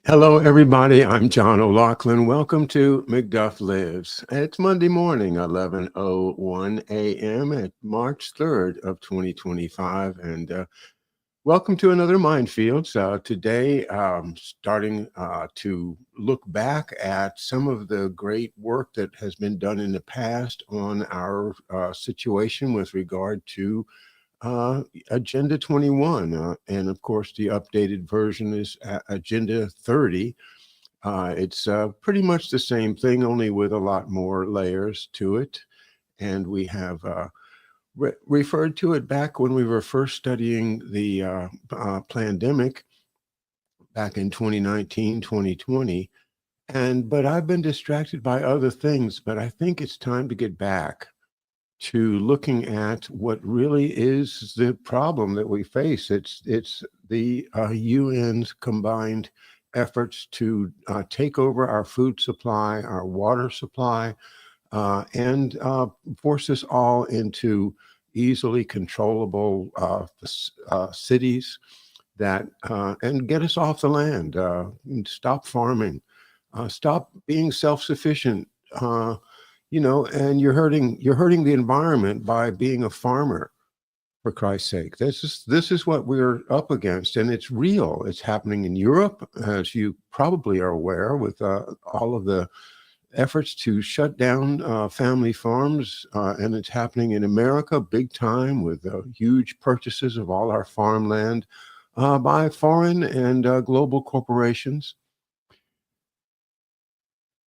Hello, everybody. I'm John O'Loughlin. Welcome to McDuff Lives. It's Monday morning, 11:01 a.m. at March 3rd of 2025, and welcome to another Mindfields. Today, starting to look back at some of the great work that has been done in the past on our situation with regard to Agenda 21. And of course, the updated version is Agenda 30. It's pretty much the same thing, only with a lot more layers to it. And we have referred to it back when we were first studying the pandemic back in 2019, 2020. But I've been distracted by other things, but I think it's time to get back to looking at what really is the problem that we face. It's the UN's combined efforts to take over our food supply, our water supply, and force us all into easily controllable cities that and get us off the land, and stop farming, stop being self-sufficient. And you're hurting the environment by being a farmer, for Christ's sake. This is what we're up against, and it's real. It's happening in Europe, as you probably are aware, with all of the efforts to shut down family farms, and it's happening in America big time with huge purchases of all our farmland by foreign and global corporations.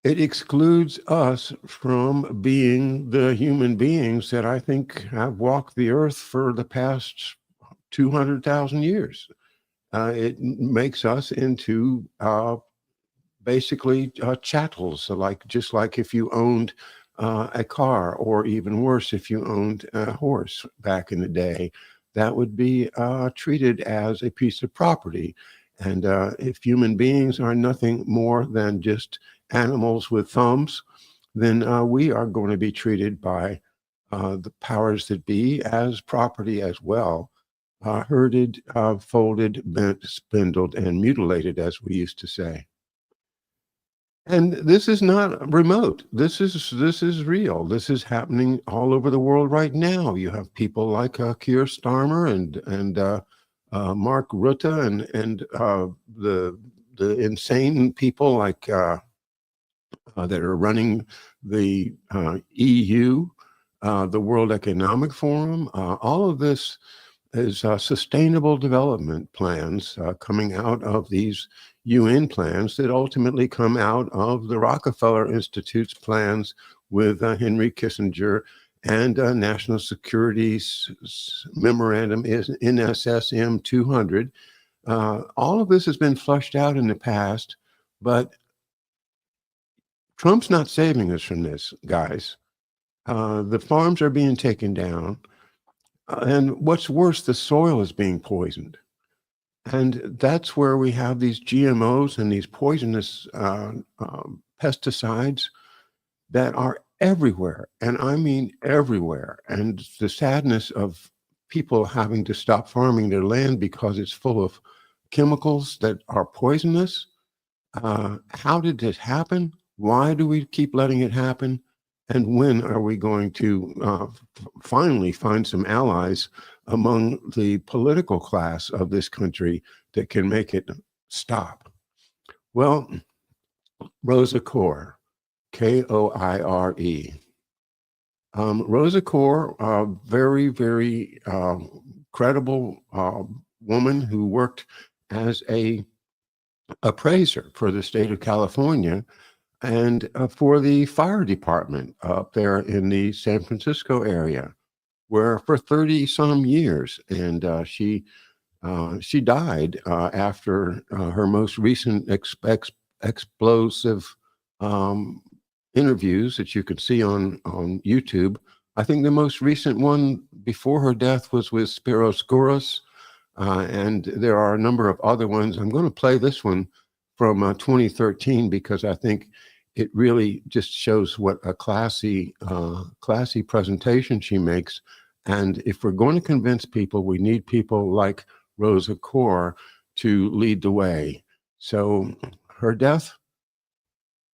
It excludes us from being the human beings that I think have walked the earth for the past 200,000 years. It makes us into basically chattels, just like if you owned a car, or even worse, if you owned a horse back in the day, that would be treated as a piece of property. And if human beings are nothing more than just animals with thumbs, then we are going to be treated by the powers that be as property as well, herded, folded, bent, spindled, and mutilated, as we used to say. And this is not remote. This is real. This is happening all over the world right now. You have people like Keir Starmer and Mark Rutte and the insane people like that are running the EU, the World Economic Forum. All of this is sustainable development plans coming out of these UN plans that ultimately come out of the Rockefeller Institute's plans with Henry Kissinger and National Security's memorandum is NSSM 200. All of this has been flushed out in the past, but Trump's not saving us from this, guys. The farms are being taken down. And what's worse, the soil is being poisoned. And that's where we have these GMOs and these poisonous pesticides that are everywhere. And I mean everywhere. And the sadness of people having to stop farming their land because it's full of chemicals that are poisonous. How did this happen? Why do we keep letting it happen? And when are we going to finally find some allies among the political class of this country that can make it stop? Well, Rosa Koire, Koire. Rosa Koire, very, very credible woman who worked as a appraiser for the state of California and for the fire department up there in the San Francisco area, where for 30 some years, and she died after her most recent explosive interviews that you could see on YouTube. I think the most recent one before her death was with Spiros Gouros, and there are a number of other ones. I'm going to play this one from 2013 because I think it really just shows what a classy presentation she makes. And if we're going to convince people, we need people like Rosa Koire to lead the way. So her death?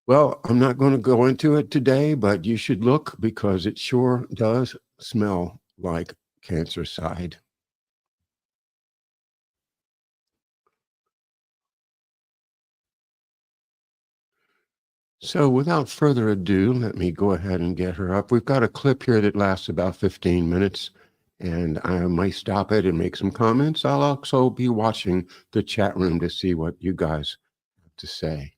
Well, I'm not going to go into it today, but you should look because it sure does smell like cancercide. So without further ado, let me go ahead and get her up. We've got a clip here that lasts about 15 minutes, and I might stop it and make some comments. I'll also be watching the chat room to see what you guys have to say.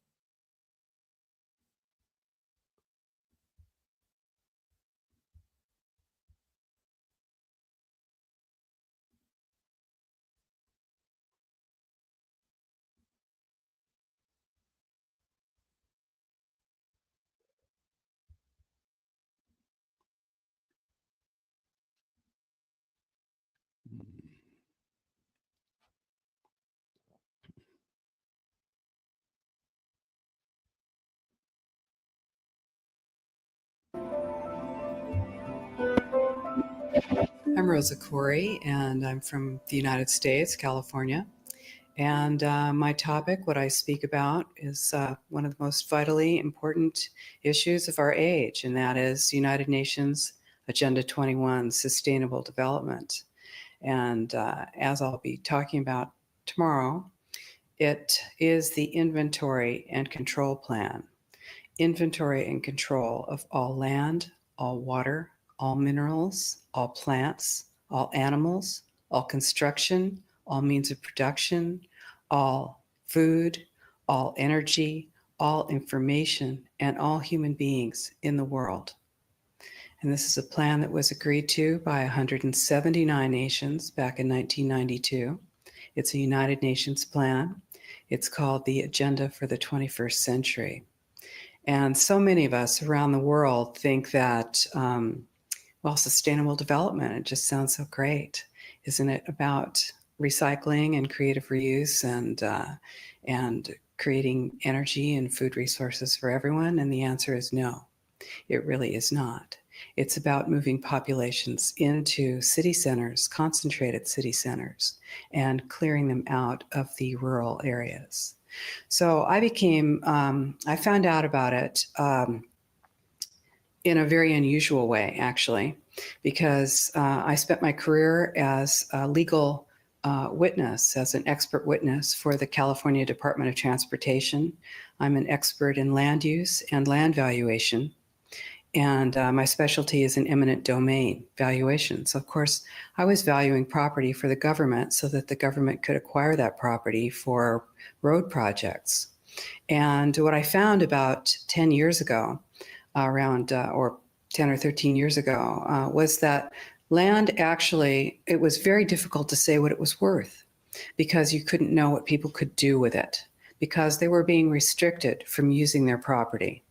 I'm Rosa Koire, and I'm from the United States, California. And my topic, what I speak about, is one of the most vitally important issues of our age, and that is United Nations Agenda 21, Sustainable Development. And as I'll be talking about tomorrow, it is the inventory and control plan. Inventory and control of all land, all water, all minerals, all plants, all animals, all construction, all means of production, all food, all energy, all information, and all human beings in the world. And this is a plan that was agreed to by 179 nations back in 1992. It's a United Nations plan. It's called the Agenda for the 21st Century. And so many of us around the world think that, well, sustainable development, it just sounds so great. Isn't it about recycling and creative reuse and creating energy and food resources for everyone? And the answer is no, it really is not. It's about moving populations into city centers, concentrated city centers, and clearing them out of the rural areas. So I found out about it in a very unusual way, actually, because I spent my career as a legal witness, as an expert witness for the California Department of Transportation. I'm an expert in land use and land valuation. And my specialty is in eminent domain valuation. So, of course, I was valuing property for the government so that the government could acquire that property for road projects. And what I found about 10 years ago, or 10 or 13 years ago, was that land actually, it was very difficult to say what it was worth because you couldn't know what people could do with it because they were being restricted from using their property.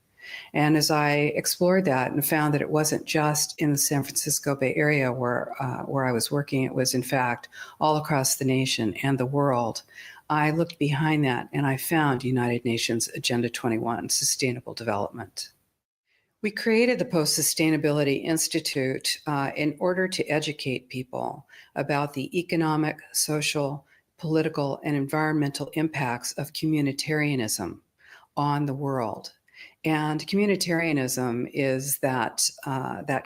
And as I explored that and found that it wasn't just in the San Francisco Bay Area where I was working, it was in fact all across the nation and the world, I looked behind that and I found United Nations Agenda 21, Sustainable Development. We created the Post-Sustainability Institute in order to educate people about the economic, social, political, and environmental impacts of communitarianism on the world. And communitarianism is that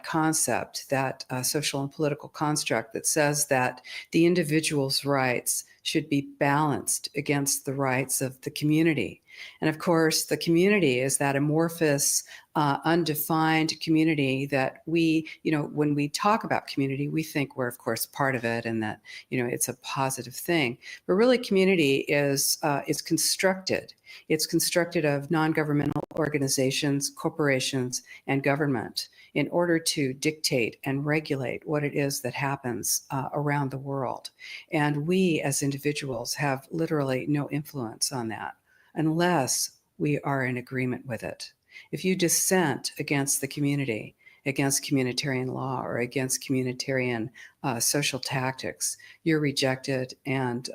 concept, that social and political construct that says that the individual's rights should be balanced against the rights of the community. And of course, the community is that amorphous, undefined community that we, when we talk about community, we think we're, of course, part of it and that, it's a positive thing. But really, community is constructed. It's constructed of non-governmental organizations, corporations, and government in order to dictate and regulate what it is that happens around the world. And we as individuals have literally no influence on that unless we are in agreement with it. If you dissent against the community, against communitarian law or against communitarian social tactics, you're rejected and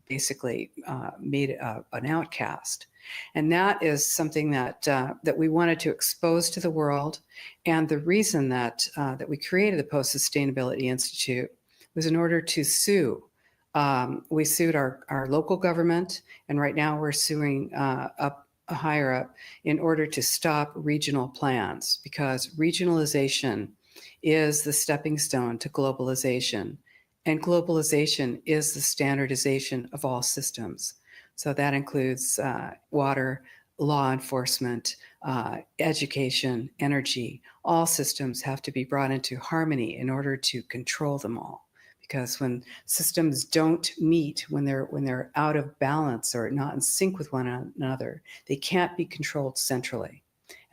basically made an outcast. And that is something that we wanted to expose to the world. And the reason that we created the Post-Sustainability Institute was in order to sue We sued our local government, and right now we're suing up higher up in order to stop regional plans, because regionalization is the stepping stone to globalization, and globalization is the standardization of all systems. So that includes water, law enforcement, education, energy. All systems have to be brought into harmony in order to control them all. Because when systems don't meet, when they're out of balance or not in sync with one another, they can't be controlled centrally.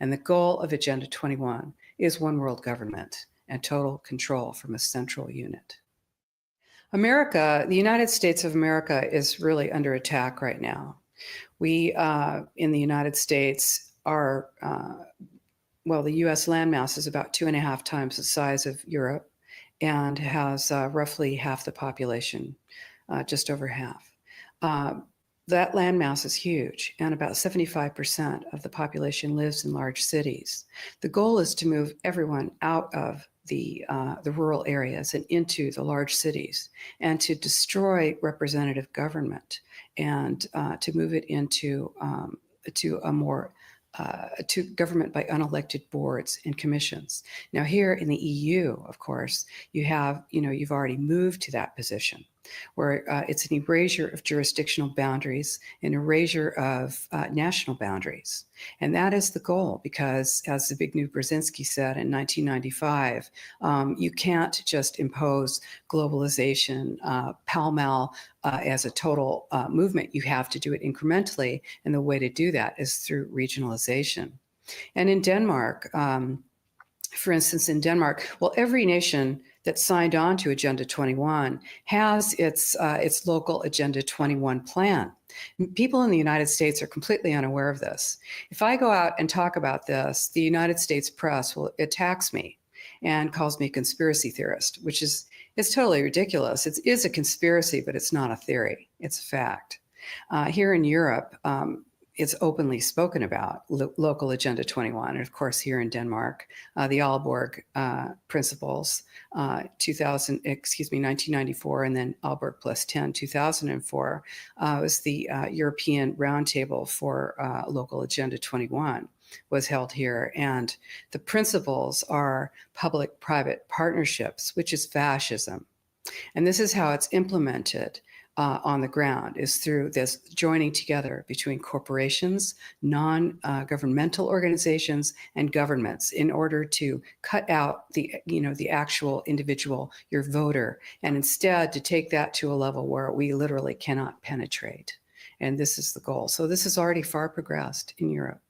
And the goal of Agenda 21 is one world government and total control from a central unit. America, the United States of America, is really under attack right now. We, in the United States, are, well, the US landmass is about 2.5 times the size of Europe and has roughly half the population, just over half. That landmass is huge, and about 75% of the population lives in large cities. The goal is to move everyone out of the rural areas and into the large cities, and to destroy representative government, and to move it into to a more to government by unelected boards and commissions. Now, here in the EU, of course, you have, you've already moved to that position where it's an erasure of jurisdictional boundaries, an erasure of national boundaries. And that is the goal, because as Zbigniew Brzezinski said in 1995, you can't just impose globalization pell-mell as a total movement. You have to do it incrementally, and the way to do that is through regionalization. And in Denmark, for instance, in Denmark, well, every nation that signed on to Agenda 21 has its local Agenda 21 plan. People in the United States are completely unaware of this. If I go out and talk about this, the United States press attacks me and calls me a conspiracy theorist, which is totally ridiculous. It is a conspiracy, but it's not a theory. It's a fact. Here in Europe, it's openly spoken about, local Agenda 21. And of course, here in Denmark, the Aalborg principles, 1994, and then Aalborg plus 10, 2004, was the European Roundtable for local Agenda 21 was held here. And the principles are public-private partnerships, which is fascism. And this is how it's implemented on the ground, is through this joining together between corporations, non-governmental organizations, and governments in order to cut out the actual individual, your voter, and instead to take that to a level where we literally cannot penetrate. And this is the goal. So this is already far progressed in Europe.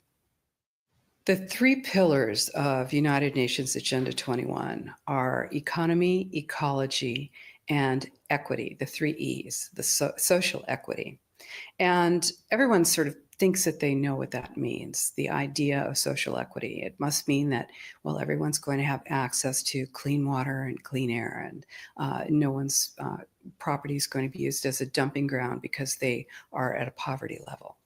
The 3 pillars of United Nations Agenda 21 are economy, ecology, and equity, the 3 E's, the social equity. And everyone sort of thinks that they know what that means, the idea of social equity. It must mean that, well, everyone's going to have access to clean water and clean air, and no one's property is going to be used as a dumping ground because they are at a poverty level.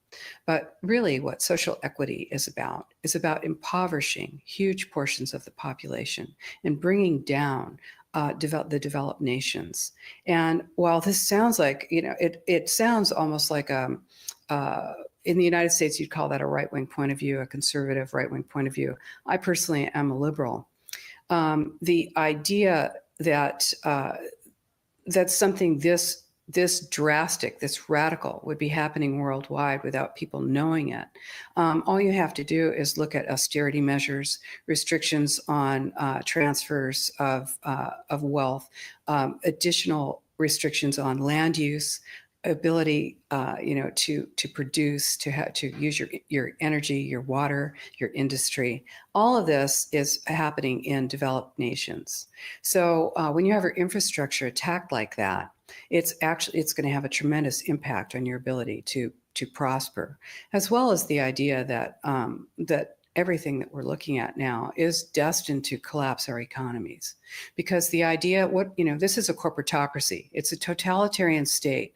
But really what social equity is about impoverishing huge portions of the population and bringing down the developed nations. And while this sounds like, it sounds almost like in the United States, you'd call that a right-wing point of view, a conservative right-wing point of view. I personally am a liberal. The idea that that something this drastic, this radical would be happening worldwide without people knowing it. All you have to do is look at austerity measures, restrictions on transfers of wealth, additional restrictions on land use, ability, to produce, to use your energy, your water, your industry. All of this is happening in developed nations. So when you have your infrastructure attacked like that, it's going to have a tremendous impact on your ability to prosper, as well as the idea that that everything that we're looking at now is destined to collapse our economies, because the idea, this is a corporatocracy. It's a totalitarian state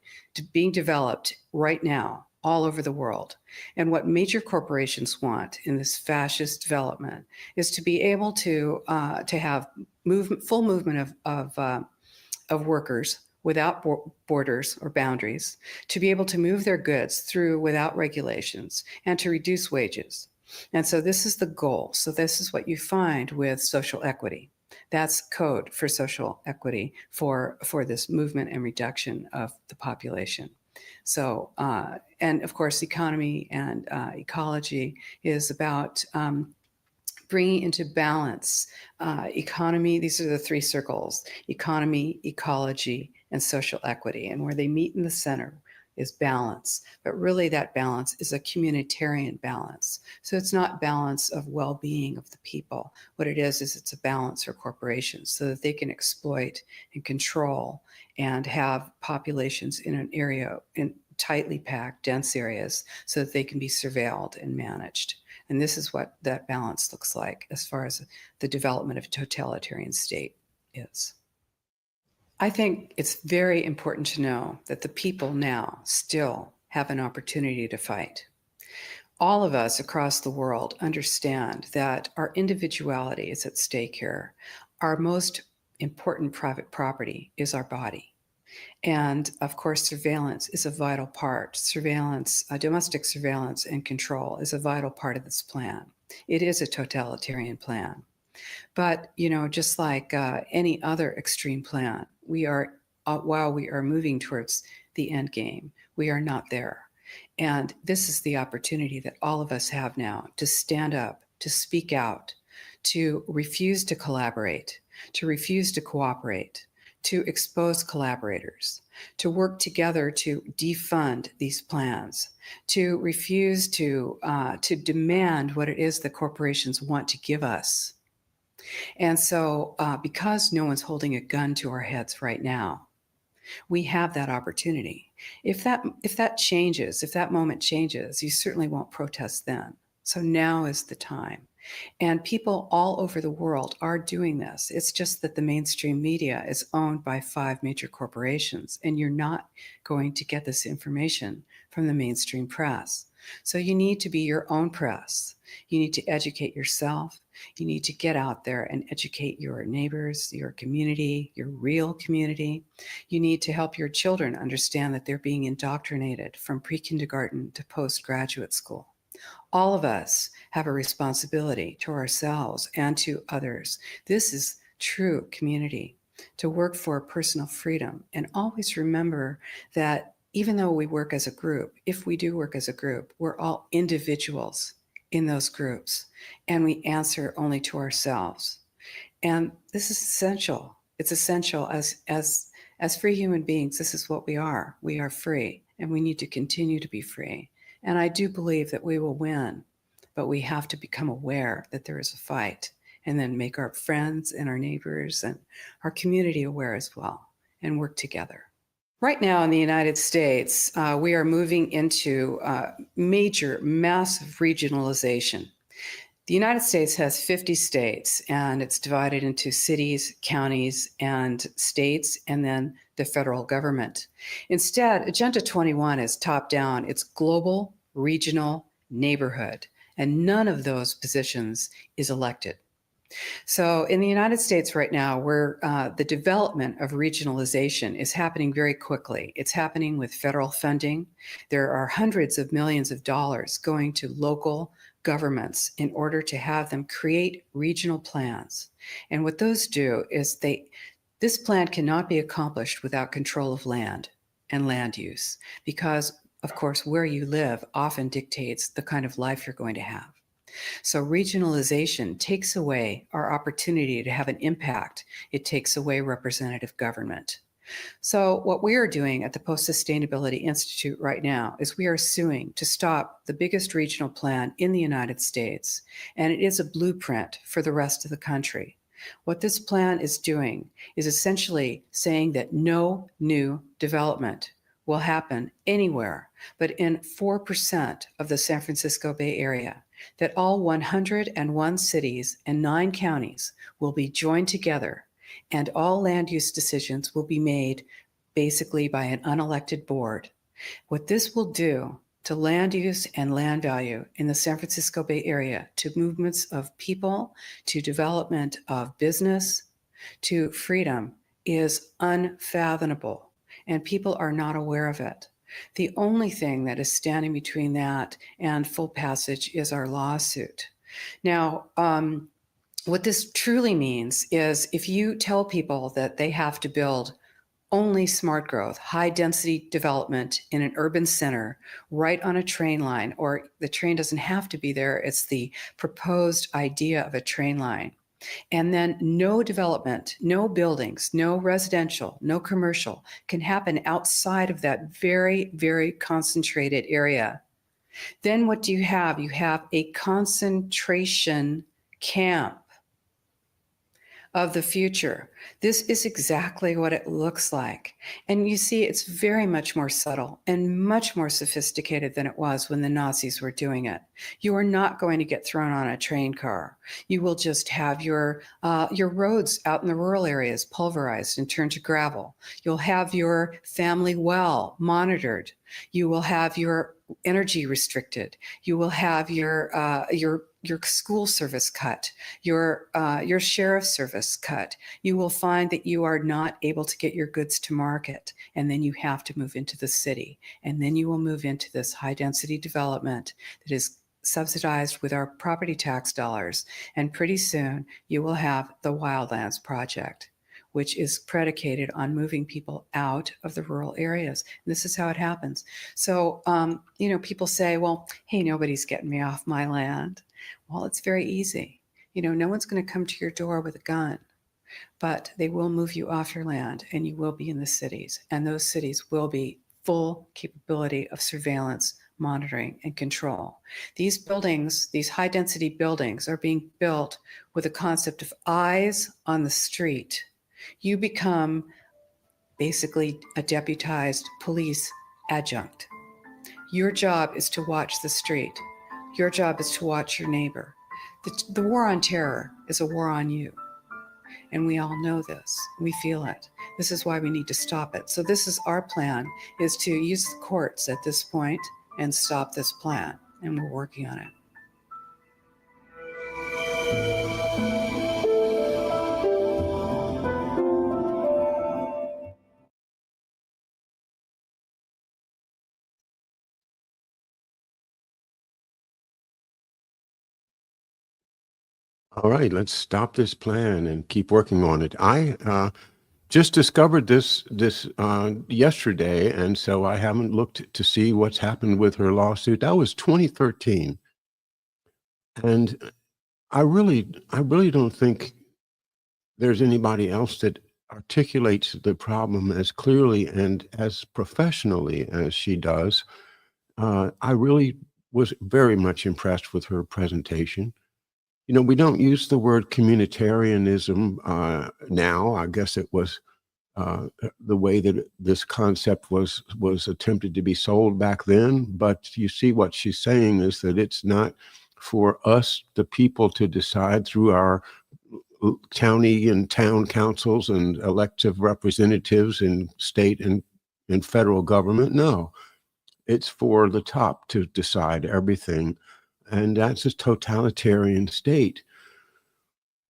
being developed right now all over the world. And what major corporations want in this fascist development is to be able to have full movement of workers without borders or boundaries, to be able to move their goods through without regulations, and to reduce wages. And so this is the goal. So this is what you find with social equity. That's code for social equity for this movement and reduction of the population. So, and of course, economy and ecology is about bringing into balance economy. These are the three circles: economy, ecology, and social equity. And where they meet in the center is balance. But really that balance is a communitarian balance. So it's not balance of well-being of the people. What it is it's a balance for corporations so that they can exploit and control and have populations in an area, in tightly packed, dense areas, so that they can be surveilled and managed. And this is what that balance looks like as far as the development of a totalitarian state is. I think it's very important to know that the people now still have an opportunity to fight. All of us across the world understand that our individuality is at stake here. Our most important private property is our body. And of course, surveillance is a vital part. Surveillance, domestic surveillance and control is a vital part of this plan. It is a totalitarian plan. But, just like any other extreme plan, we are, while we are moving towards the end game, we are not there. And this is the opportunity that all of us have now to stand up, to speak out, to refuse to collaborate, to refuse to cooperate, to expose collaborators, to work together to defund these plans, to refuse to demand what it is the corporations want to give us. And so because no one's holding a gun to our heads right now, we have that opportunity. If that changes, if that moment changes, you certainly won't protest then. So now is the time. And people all over the world are doing this. It's just that the mainstream media is owned by 5 major corporations, and you're not going to get this information from the mainstream press. So you need to be your own press. You need to educate yourself. You need to get out there and educate your neighbors, your community, your real community. You need to help your children understand that they're being indoctrinated from pre-kindergarten to postgraduate school. All of us have a responsibility to ourselves and to others. This is true community, to work for personal freedom. And always remember that even though we work as a group, if we do work as a group, we're all individuals in those groups, and we answer only to ourselves. And this is essential. It's essential as free human beings. This is what we are. We are free, and we need to continue to be free. And I do believe that we will win, but we have to become aware that there is a fight, and then make our friends and our neighbors and our community aware as well, and work together. Right now in the United States, we are moving into massive regionalization. The United States has 50 states, and it's divided into cities, counties, and states, and then the federal government. Instead, Agenda 21 is top down. It's global, regional, neighborhood, and none of those positions is elected. So in the United States right now, where the development of regionalization is happening very quickly. It's happening with federal funding. There are hundreds of millions of dollars going to local governments in order to have them create regional plans. And what those do is this plan cannot be accomplished without control of land and land use, because of course, where you live often dictates the kind of life you're going to have. So regionalization takes away our opportunity to have an impact. It takes away representative government. So what we are doing at the Post-Sustainability Institute right now is we are suing to stop the biggest regional plan in the United States, and it is a blueprint for the rest of the country. What this plan is doing is essentially saying that no new development will happen anywhere but in 4% of the San Francisco Bay Area, that all 101 cities and 9 counties will be joined together, and all land use decisions will be made basically by an unelected board. What this will do to land use and land value in the San Francisco Bay Area, to movements of people, to development of business, to freedom, is unfathomable. and people are not aware of it. The only thing that is standing between that and full passage is our lawsuit. Now, what this truly means is if you tell people that they have to build only smart growth, high density development in an urban center right on a train line, or the train doesn't have to be there, it's the proposed idea of a train line. And then no development, no buildings, no residential, no commercial can happen outside of that very, very concentrated area. Then what do you have? You have a concentration camp of the future. This is exactly what it looks like. And you see, it's very much more subtle and much more sophisticated than it was when the Nazis were doing it. You are not going to get thrown on a train car. You will just have your roads out in the rural areas pulverized and turned to gravel. You'll have your family well monitored. You will have your energy restricted. You will have your school service cut, your sheriff service cut. You will find that you are not able to get your goods to market, and then you have to move into the city, and then you will move into this high density development that is subsidized with our property tax dollars, and pretty soon you will have the Wildlands Project, which is predicated on moving people out of the rural areas. And this is how it happens. So, people say, well, hey, nobody's getting me off my land. Well, it's very easy. No one's going to come to your door with a gun, but they will move you off your land and you will be in the cities. And those cities will be full capability of surveillance, monitoring, and control. These buildings, these high density buildings, are being built with a concept of eyes on the street. You become basically a deputized police adjunct. Your job is to watch the street. Your job is to watch your neighbor. The war on terror is a war on you. And we all know this. We feel it. This is why we need to stop it. So this is our plan, is to use the courts at this point and stop this plan. And we're working on it. All right, let's stop this plan and keep working on it. I just discovered this yesterday, and so I haven't looked to see what's happened with her lawsuit. That was 2013, and I really don't think there's anybody else that articulates the problem as clearly and as professionally as she does. I really was very much impressed with her presentation. We don't use the word communitarianism now. I guess it was the way that this concept was attempted to be sold back then. But you see what she's saying is that it's not for us, the people, to decide through our county and town councils and elective representatives in state and federal government. No, it's for the top to decide everything. And that's a totalitarian state,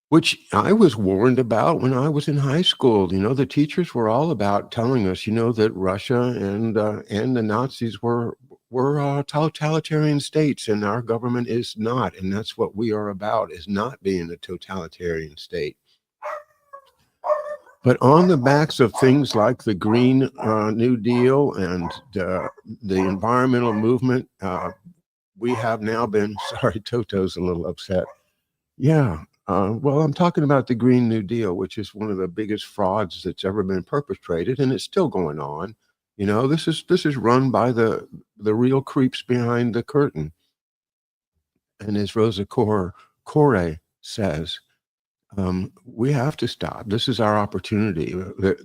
which I was warned about when I was in high school. The teachers were all about telling us, that Russia and the Nazis were totalitarian states, and our government is not. And that's what we are about, is not being a totalitarian state. But on the backs of things like the Green New Deal and the environmental movement, we have now been, sorry, Toto's a little upset. Yeah. Well, I'm talking about the Green New Deal, which is one of the biggest frauds that's ever been perpetrated, and it's still going on. This is run by the real creeps behind the curtain. And as Rosa Koire says, we have to stop. This is our opportunity.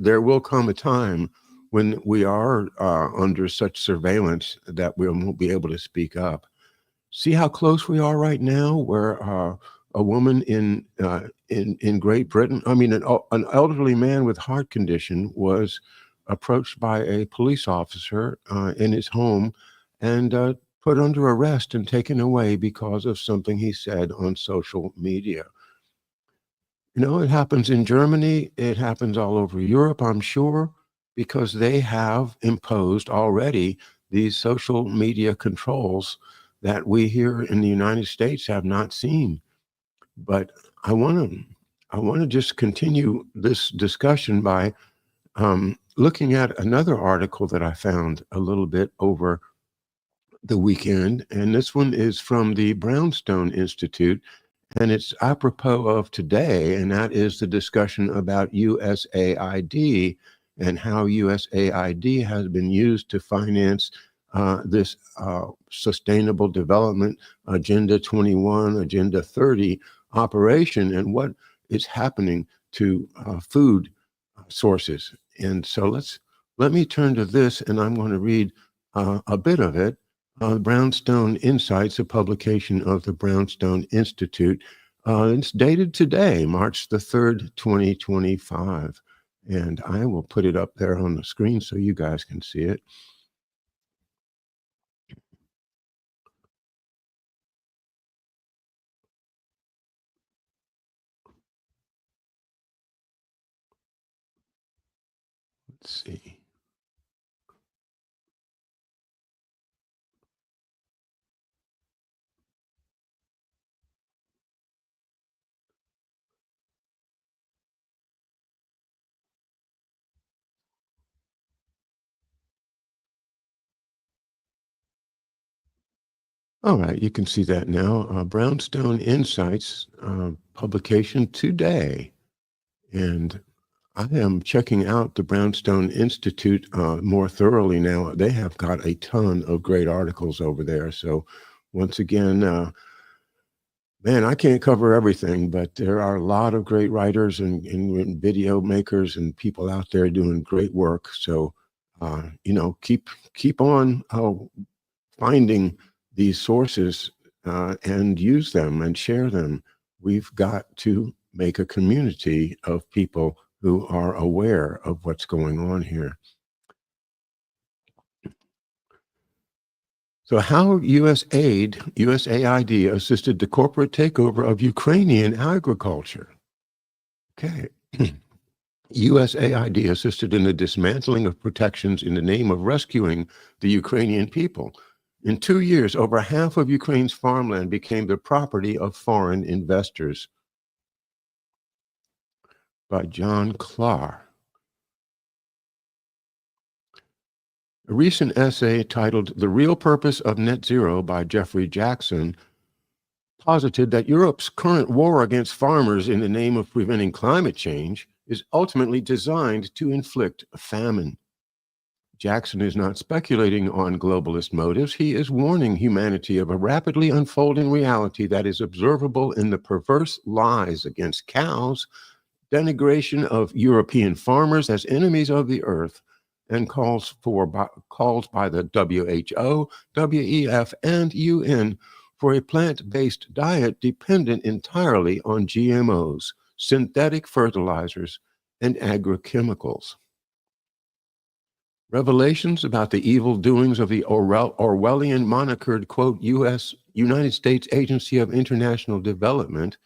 There will come a time when we are under such surveillance that we won't be able to speak up. See how close we are right now, where a woman in Great Britain, an elderly man with heart condition, was approached by a police officer in his home and put under arrest and taken away because of something he said on social media. It happens in Germany. It happens all over Europe, I'm sure. because they have imposed already these social media controls that we here in the United States have not seen. But I want to just continue this discussion by looking at another article that I found a little bit over the weekend, and this one is from the Brownstone Institute, and it's apropos of today, and that is the discussion about USAID and how USAID has been used to finance this Sustainable Development Agenda 21, Agenda 30 operation, and what is happening to food sources. And so let me turn to this, and I'm going to read a bit of it. Brownstone Insights, a publication of the Brownstone Institute. It's dated today, March the 3rd, 2025. And I will put it up there on the screen so you guys can see it. Let's see. All right, you can see that now. Brownstone Insights publication today. And I am checking out the Brownstone Institute more thoroughly now. They have got a ton of great articles over there. So once again, man, I can't cover everything, but there are a lot of great writers and video makers and people out there doing great work. So, keep on finding these sources and use them and share them. We've got to make a community of people who are aware of what's going on here. So how USAID assisted the corporate takeover of Ukrainian agriculture. Okay. USAID assisted in the dismantling of protections in the name of rescuing the Ukrainian people. In 2 years, over half of Ukraine's farmland became the property of foreign investors. By John Clark. A recent essay titled The Real Purpose of Net Zero by Jeffrey Jackson posited that Europe's current war against farmers in the name of preventing climate change is ultimately designed to inflict famine. Jackson is not speculating on globalist motives. He is warning humanity of a rapidly unfolding reality that is observable in the perverse lies against cows, denigration of European farmers as enemies of the earth, and calls by the WHO, WEF, and UN for a plant-based diet dependent entirely on GMOs, synthetic fertilizers, and agrochemicals. Revelations about the evil doings of the Orwellian monikered, quote, United States Agency of International Development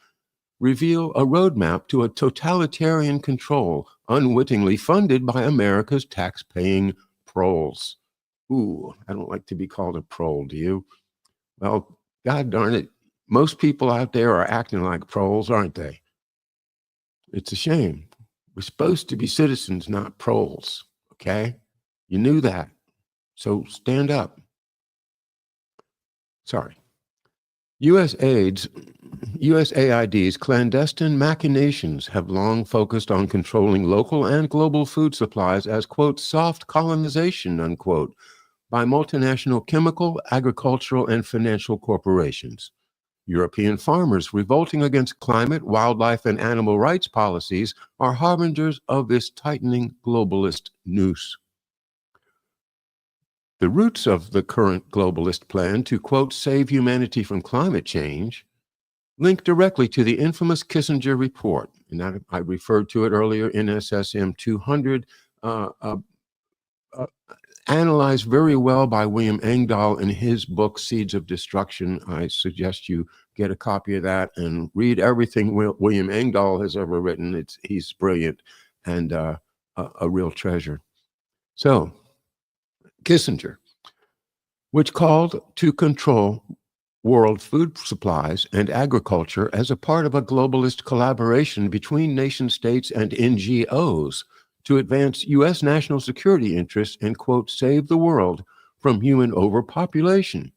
reveal a roadmap to a totalitarian control unwittingly funded by America's tax-paying proles. Ooh, I don't like to be called a prole, do you? Well, God darn it, most people out there are acting like proles, aren't they? It's a shame. We're supposed to be citizens, not proles, okay? You knew that, so stand up. Sorry. USAID's clandestine machinations have long focused on controlling local and global food supplies as, quote, soft colonization, unquote, by multinational chemical, agricultural, and financial corporations. European farmers revolting against climate, wildlife, and animal rights policies are harbingers of this tightening globalist noose. The roots of the current globalist plan to, quote, save humanity from climate change link directly to the infamous Kissinger report. And I referred to it earlier, NSSM 200, analyzed very well by William Engdahl in his book, Seeds of Destruction. I suggest you get a copy of that and read everything William Engdahl has ever written. He's brilliant and a real treasure. So, Kissinger, which called to control world food supplies and agriculture as a part of a globalist collaboration between nation states and NGOs to advance U.S. national security interests and, quote, save the world from human overpopulation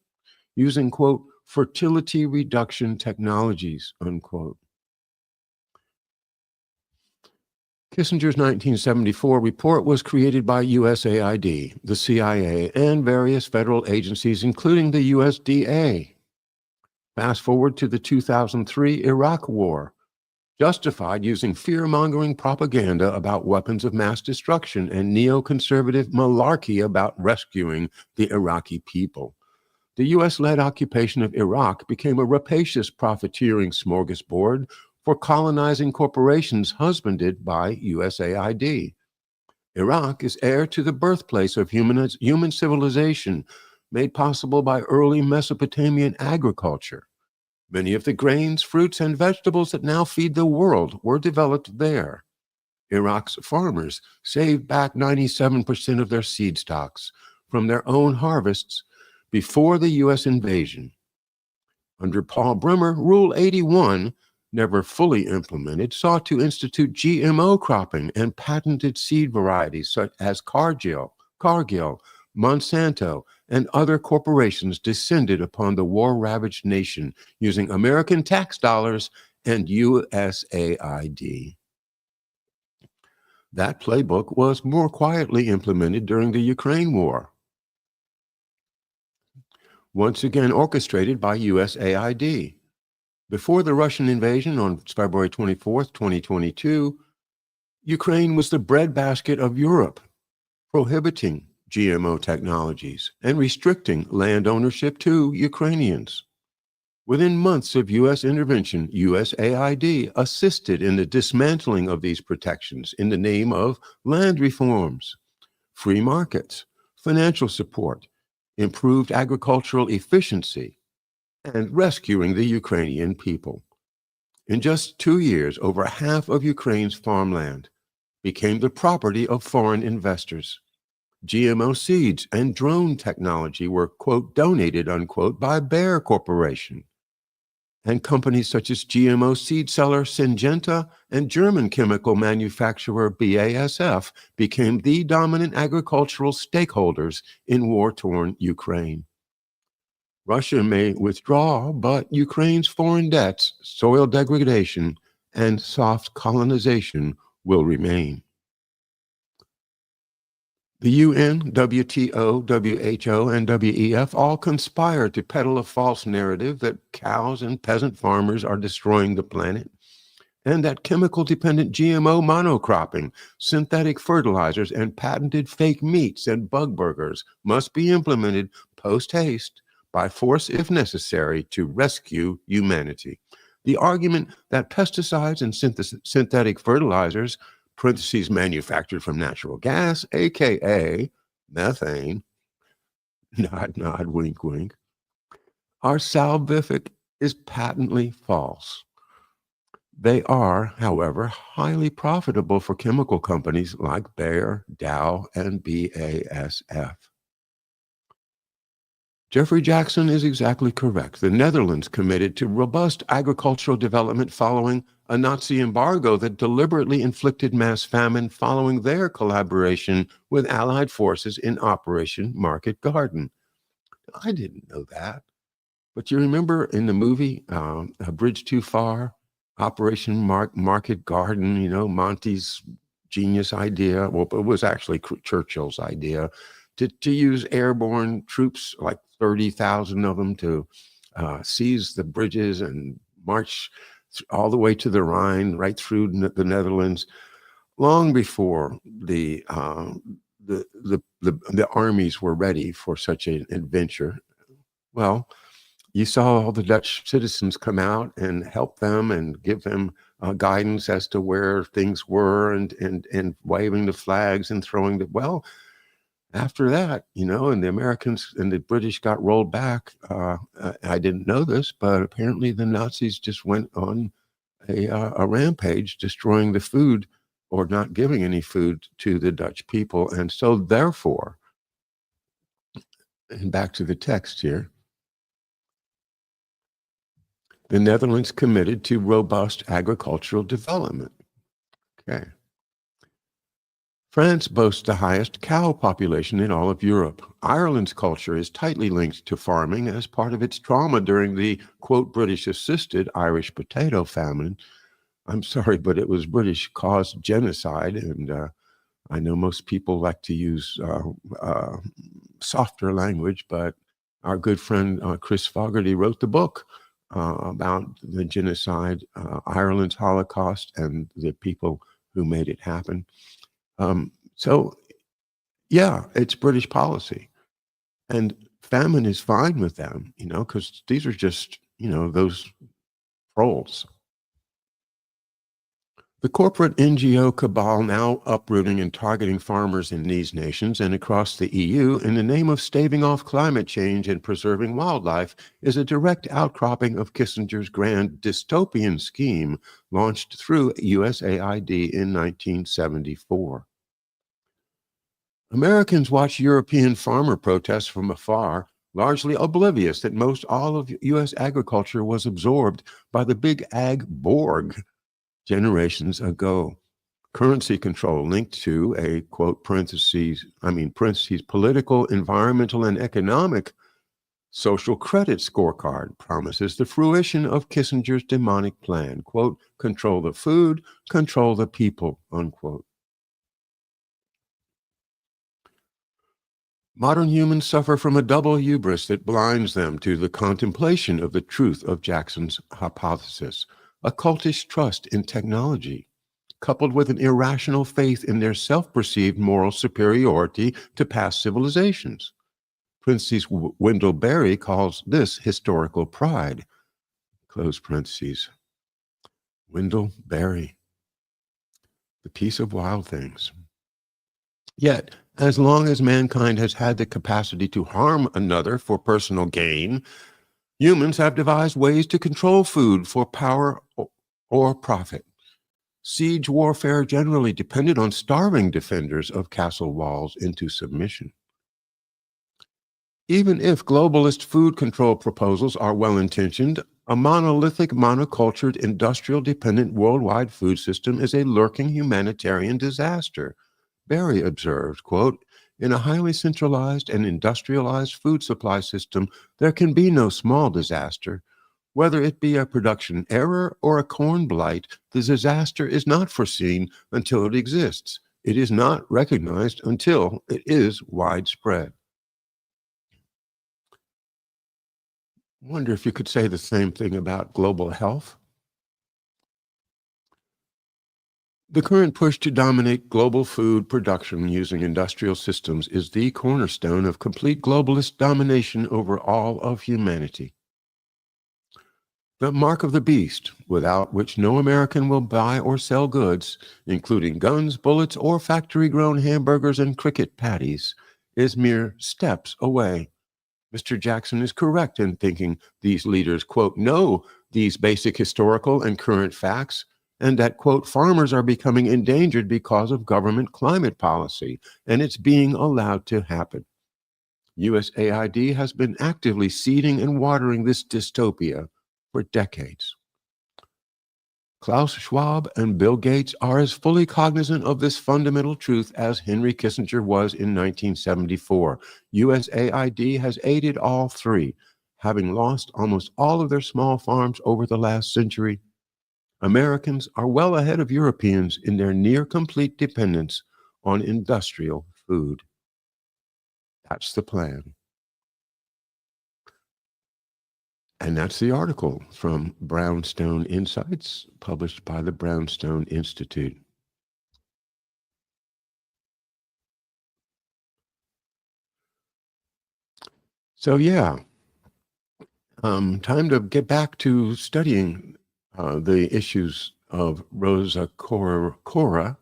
using, quote, fertility reduction technologies, unquote. Kissinger's 1974 report was created by USAID, the CIA, and various federal agencies, including the USDA. Fast forward to the 2003 Iraq War, justified using fear-mongering propaganda about weapons of mass destruction and neoconservative malarkey about rescuing the Iraqi people. The U.S.-led occupation of Iraq became a rapacious profiteering smorgasbord for colonizing corporations husbanded by USAID. Iraq is heir to the birthplace of human civilization made possible by early Mesopotamian agriculture. Many of the grains, fruits, and vegetables that now feed the world were developed there. Iraq's farmers saved back 97% of their seed stocks from their own harvests before the U.S. invasion. Under Paul Bremer, Rule 81, never fully implemented, sought to institute GMO cropping and patented seed varieties such as Cargill, Monsanto, and other corporations descended upon the war-ravaged nation using American tax dollars and USAID. That playbook was more quietly implemented during the Ukraine war, once again orchestrated by USAID. Before the Russian invasion on February 24, 2022, Ukraine was the breadbasket of Europe, prohibiting GMO technologies and restricting land ownership to Ukrainians. Within months of U.S. intervention, USAID assisted in the dismantling of these protections in the name of land reforms, free markets, financial support, improved agricultural efficiency, and rescuing the Ukrainian people. In just 2 years, over half of Ukraine's farmland became the property of foreign investors. GMO seeds and drone technology were, quote, donated, unquote, by Bayer Corporation. And companies such as GMO seed seller Syngenta and German chemical manufacturer BASF became the dominant agricultural stakeholders in war-torn Ukraine. Russia may withdraw, but Ukraine's foreign debts, soil degradation, and soft colonization will remain. The UN, WTO, WHO, and WEF all conspire to peddle a false narrative that cows and peasant farmers are destroying the planet, and that chemical-dependent GMO monocropping, synthetic fertilizers, and patented fake meats and bug burgers must be implemented post-haste by force if necessary to rescue humanity. The argument that pesticides and synthetic fertilizers parentheses manufactured from natural gas, aka methane, nod, nod, wink, wink, are salvific is patently false. They are, however, highly profitable for chemical companies like Bayer, Dow, and BASF. Jeffrey Jackson is exactly correct. The Netherlands committed to robust agricultural development following a Nazi embargo that deliberately inflicted mass famine following their collaboration with Allied forces in Operation Market Garden. I didn't know that. But you remember in the movie, A Bridge Too Far, Operation Market Garden, you know, Monty's genius idea. Well, it was actually Churchill's idea to use airborne troops, like 30,000 of them, to seize the bridges and march all the way to the Rhine, right through the Netherlands, long before the armies were ready for such an adventure. Well, you saw all the Dutch citizens come out and help them and give them guidance as to where things were, and waving the flags and throwing the, well, after that, you know, and the Americans and the British got rolled back. I didn't know this, but apparently the Nazis just went on a rampage, destroying the food or not giving any food to the Dutch people. And so therefore, and back to the text here, the Netherlands committed to robust agricultural development. Okay. France boasts the highest cow population in all of Europe. Ireland's culture is tightly linked to farming as part of its trauma during the, quote, British-assisted Irish potato famine. I'm sorry, but it was British-caused genocide, and I know most people like to use softer language, but our good friend Chris Fogarty wrote the book about the genocide, Ireland's Holocaust, and the people who made it happen. So, yeah, it's British policy. And famine is fine with them, because these are just, those trolls. The corporate NGO cabal now uprooting and targeting farmers in these nations and across the EU in the name of staving off climate change and preserving wildlife is a direct outcropping of Kissinger's grand dystopian scheme launched through USAID in 1974. Americans watch European farmer protests from afar, largely oblivious that most all of U.S. agriculture was absorbed by the big ag Borg generations ago. Currency control linked to a, quote, parentheses, political, environmental, and economic social credit scorecard promises the fruition of Kissinger's demonic plan, quote, control the food, control the people, unquote. Modern humans suffer from a double hubris that blinds them to the contemplation of the truth of Jackson's hypothesis, a cultish trust in technology, coupled with an irrational faith in their self-perceived moral superiority to past civilizations. Parentheses, Wendell Berry calls this historical pride, close parentheses. Wendell Berry, The Peace of Wild Things. Yet, as long as mankind has had the capacity to harm another for personal gain, humans have devised ways to control food for power or profit. Siege warfare generally depended on starving defenders of castle walls into submission. Even if globalist food control proposals are well-intentioned, a monolithic, monocultured, industrial-dependent worldwide food system is a lurking humanitarian disaster. Berry observed, quote, in a highly centralized and industrialized food supply system, there can be no small disaster. Whether it be a production error or a corn blight, the disaster is not foreseen until it exists. It is not recognized until it is widespread. Wonder if you could say the same thing about global health. The current push to dominate global food production using industrial systems is the cornerstone of complete globalist domination over all of humanity. The mark of the beast, without which no American will buy or sell goods, including guns, bullets, or factory-grown hamburgers and cricket patties, is mere steps away. Mr. Jackson is correct in thinking these leaders, quote, know these basic historical and current facts, and that, quote, farmers are becoming endangered because of government climate policy, and it's being allowed to happen. USAID has been actively seeding and watering this dystopia for decades. Klaus Schwab and Bill Gates are as fully cognizant of this fundamental truth as Henry Kissinger was in 1974. USAID has aided all three, having lost almost all of their small farms over the last century. Americans are well ahead of Europeans in their near-complete dependence on industrial food. That's the plan. And that's the article from Brownstone Insights, published by the Brownstone Institute. So yeah, time to get back to studying the issues of Rosa Koire,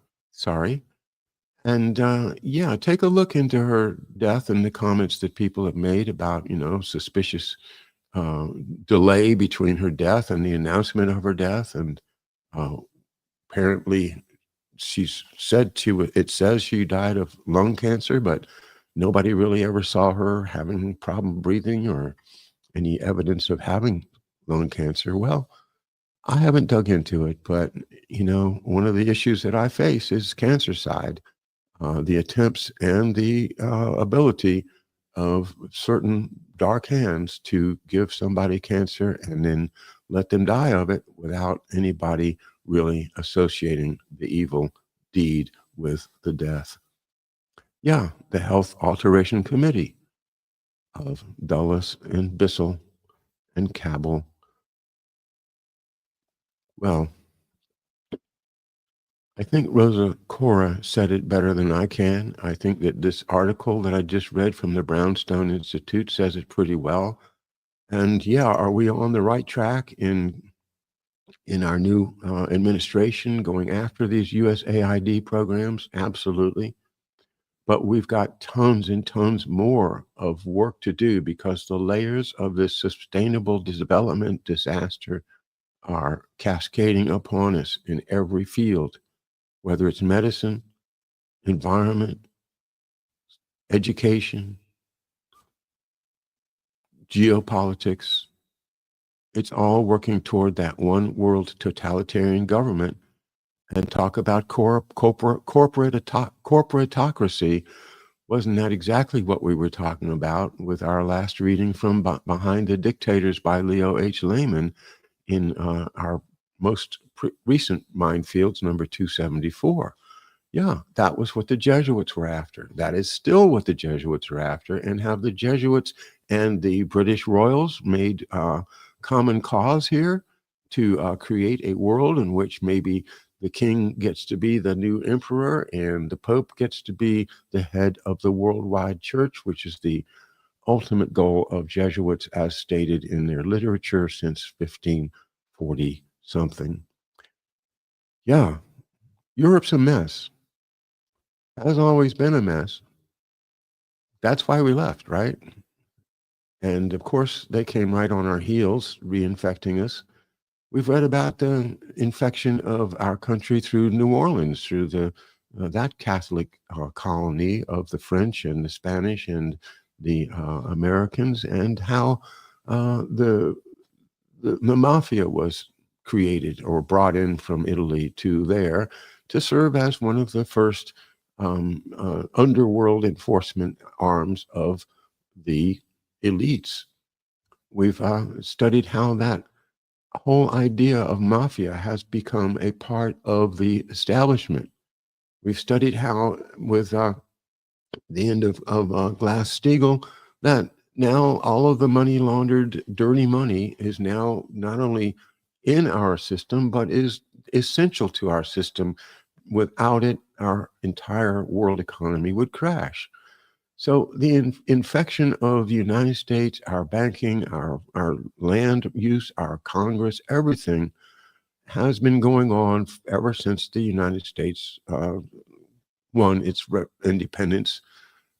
and yeah, take a look into her death and the comments that people have made about, suspicious delay between her death and the announcement of her death, and apparently she's said it says she died of lung cancer, but nobody really ever saw her having problem breathing or any evidence of having lung cancer. Well, I haven't dug into it, but one of the issues that I face is cancer side, the attempts and the ability of certain dark hands to give somebody cancer and then let them die of it without anybody really associating the evil deed with the death. Yeah, the Health Alteration Committee of Dulles and Bissell and Cabell. Well, I think Rosa Koire said it better than I can. I think that this article that I just read from the Brownstone Institute says it pretty well. And yeah, are we on the right track in our new administration going after these USAID programs? Absolutely. But we've got tons and tons more of work to do because the layers of this sustainable development disaster are cascading upon us in every field, whether it's medicine, environment, education, geopolitics. It's all working toward that one world totalitarian government. And talk about corporatocracy. Wasn't that exactly what we were talking about with our last reading from Behind the Dictators by Leo H. Lehman in our most recent Mindfields, number 274? Yeah, that was what the Jesuits were after. That is still what the Jesuits are after. And have the Jesuits and the British royals made common cause here to create a world in which maybe the king gets to be the new emperor and the Pope gets to be the head of the worldwide church, which is the ultimate goal of Jesuits as stated in their literature since 1540 something. Yeah, Europe's a mess. Has always been a mess. That's why we left, right? And of course, they came right on our heels, reinfecting us. We've read about the infection of our country through New Orleans, through that Catholic colony of the French and the Spanish and the Americans, and how the mafia was created or brought in from Italy to there to serve as one of the first underworld enforcement arms of the elites. We've studied how that whole idea of mafia has become a part of the establishment. We've studied how, with the end of Glass-Steagall, that now all of the money laundered dirty money is now not only in our system, but is essential to our system. Without it, our entire world economy would crash. So the infection of the United States, our banking, our land use, our Congress, everything has been going on ever since the United States won its independence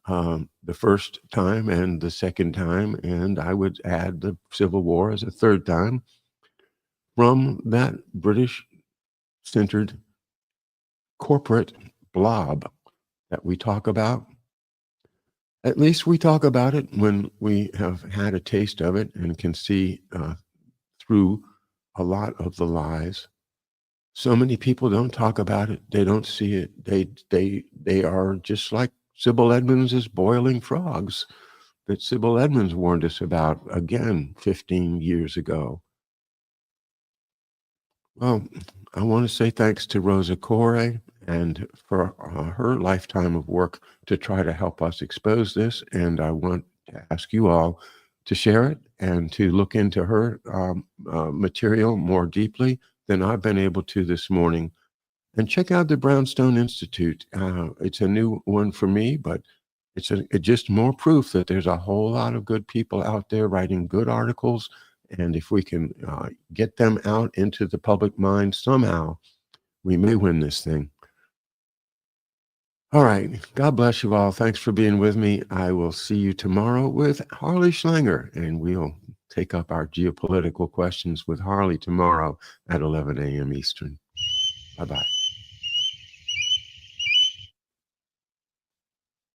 the first time and the second time, and I would add the Civil War as a third time, from that British-centered corporate blob that we talk about. At least we talk about it when we have had a taste of it and can see through a lot of the lies. So many people don't talk about it. They don't see it. They are just like Sybil Edmonds' boiling frogs that Sybil Edmonds warned us about again 15 years ago. Well, I want to say thanks to Rosa Koire and for her lifetime of work to try to help us expose this. And I want to ask you all to share it and to look into her material more deeply than I've been able to this morning. And check out the Brownstone Institute. It's a new one for me, but it's just more proof that there's a whole lot of good people out there writing good articles. And if we can get them out into the public mind somehow, we may win this thing. All right. God bless you all. Thanks for being with me. I will see you tomorrow with Harley Schlanger, and we'll take up our geopolitical questions with Harley tomorrow at 11 a.m. Eastern. Bye-bye.